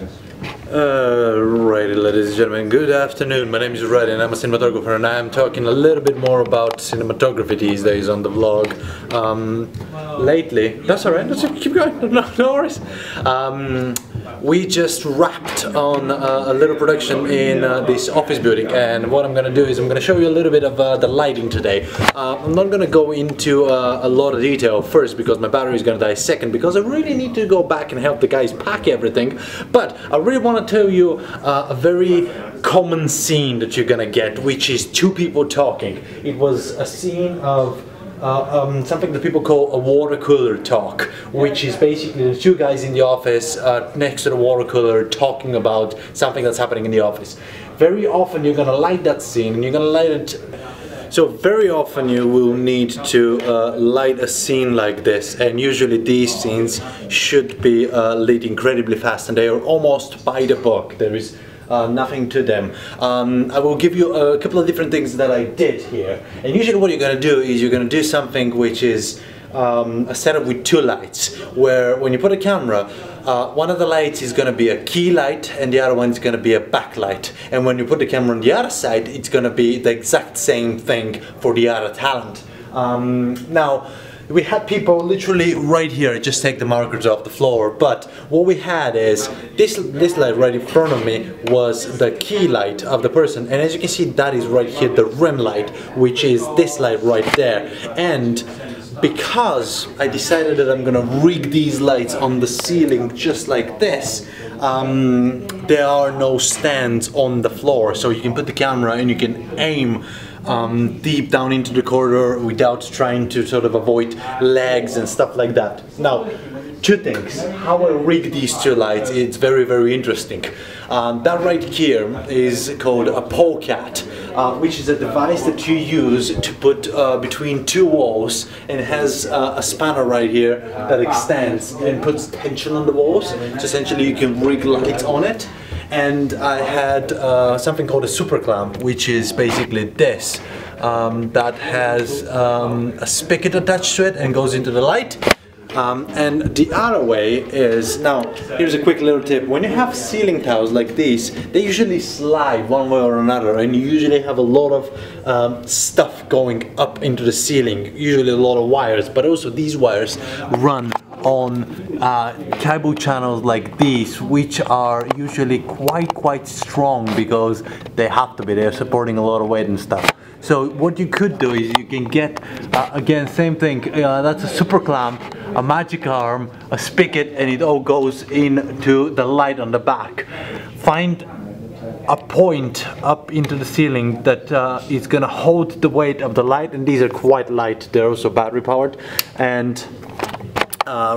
Right, ladies and gentlemen, good afternoon. My name is Radi and I'm a cinematographer, and I'm talking a little bit more about cinematography these days on the vlog. Lately, that's alright, keep going, no worries. We just wrapped on a little production in this office building, and what I'm gonna do is I'm gonna show you a little bit of the lighting today. I'm not gonna go into a lot of detail first because my battery is gonna die second, because I really need to go back and help the guys pack everything. But I really want to tell you a very common scene that you're gonna get, which is two people talking. It was a scene of something that people call a water cooler talk, which is basically the two guys in the office next to the water cooler talking about something that's happening in the office. Very often you're gonna light that scene, and you're gonna light it. So very often you will need to light a scene like this, and usually these scenes should be lit incredibly fast, and they are almost by the book. There is nothing to them. I will give you a couple of different things that I did here, and usually what you're gonna do is you're gonna do something which is a setup with two lights, where when you put a camera, one of the lights is going to be a key light and the other one is going to be a backlight, and when you put the camera on the other side, it's going to be the exact same thing for the other talent. Now, we had people literally right here, just take the markers off the floor, but what we had is this light right in front of me was the key light of the person, and as you can see, that is right here the rim light, which is this light right there. And because I decided that I'm gonna rig these lights on the ceiling just like this, there are no stands on the floor, so you can put the camera and you can aim deep down into the corridor without trying to sort of avoid legs and stuff like that. Now, two things. How I rig these two lights, it's very, very interesting. That right here is called a polecat, which is a device that you use to put between two walls, and it has a spanner right here that extends and puts tension on the walls. So essentially you can rig lights on it. And I had something called a super clamp, which is basically this, that has a spigot attached to it and goes into the light. And the other way is, now here's a quick little tip: when you have ceiling tiles like these, they usually slide one way or another, and you usually have a lot of stuff going up into the ceiling, usually a lot of wires, but also these wires run on cable channels like these, which are usually quite strong because they have to be, they're supporting a lot of weight and stuff. So what you could do is you can get, again, same thing, that's a super clamp, a magic arm, a spigot, and it all goes into the light on the back. Find a point up into the ceiling that is gonna hold the weight of the light, and these are quite light, they're also battery powered, and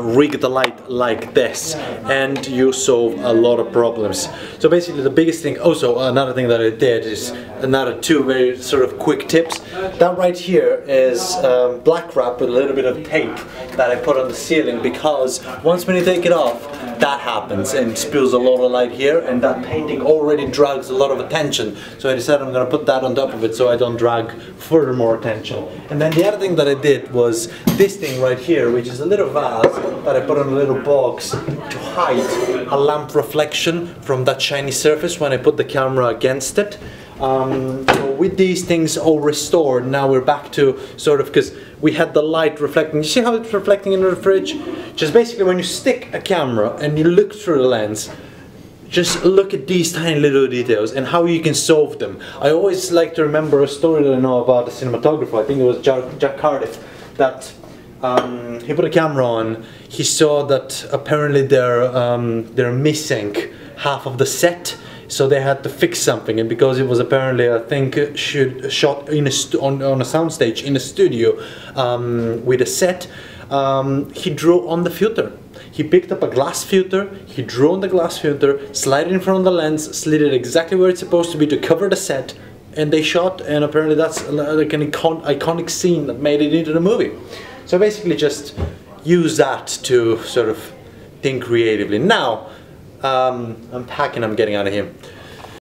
rig the light like this, and you solve a lot of problems. So basically the biggest thing, also another thing that I did is another two very sort of quick tips. That right here is black wrap with a little bit of tape that I put on the ceiling, because once when you take it off, that happens and spills a lot of light here, and that painting already drags a lot of attention. So I decided I'm going to put that on top of it so I don't drag further more attention. And then the other thing that I did was this thing right here, which is a little vase that I put on a little box to hide a lamp reflection from that shiny surface when I put the camera against it. So with these things all restored, now we're back to sort of, because we had the light reflecting. You see how it's reflecting in the fridge? Just basically when you stick a camera and you look through the lens, just look at these tiny little details and how you can solve them. I always like to remember a story that I know about a cinematographer. I think it was Jack Cardiff, that he put a camera on. He saw that apparently they're missing half of the set, so they had to fix something. And because it was apparently, I think, shot in on a soundstage in a studio with a set, he drew on the filter. He picked up a glass filter, he drew on the glass filter, slid it in front of the lens, slid it exactly where it's supposed to be to cover the set, and they shot, and apparently that's like an iconic scene that made it into the movie. So basically just use that to sort of think creatively. Now, I'm packing, I'm getting out of here.